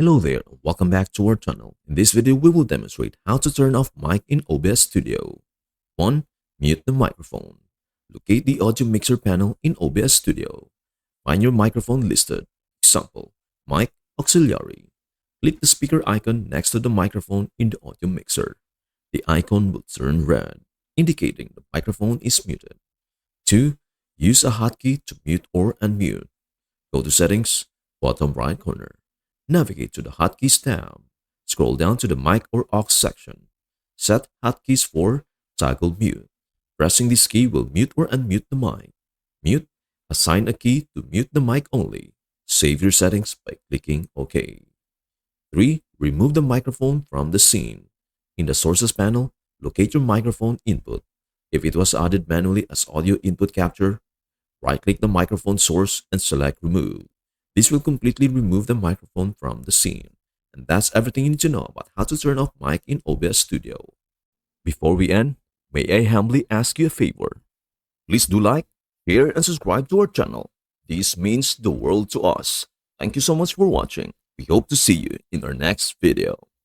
Hello there, welcome back to our channel. In this video, we will demonstrate how to turn off mic in OBS Studio. 1. Mute the microphone. Locate the audio mixer panel in OBS Studio. Find your microphone listed. Example, mic auxiliary. Click the speaker icon next to the microphone in the audio mixer. The icon will turn red, indicating the microphone is muted. 2. Use a hotkey to mute or unmute. Go to Settings, bottom right corner. Navigate to the Hotkeys tab. Scroll down to the Mic or Aux section. Set hotkeys for Toggle Mute. Pressing this key will mute or unmute the mic. Mute. Assign a key to mute the mic only. Save your settings by clicking OK. 3. Remove the microphone from the scene. In the Sources panel, locate your microphone input. If it was added manually as audio input capture, right-click the microphone source and select Remove. This will completely remove the microphone from the scene. And that's everything you need to know about how to turn off mic in OBS Studio. Before we end, may I humbly ask you a favor? Please do like, share, and subscribe to our channel. This means the world to us. Thank you so much for watching. We hope to see you in our next video.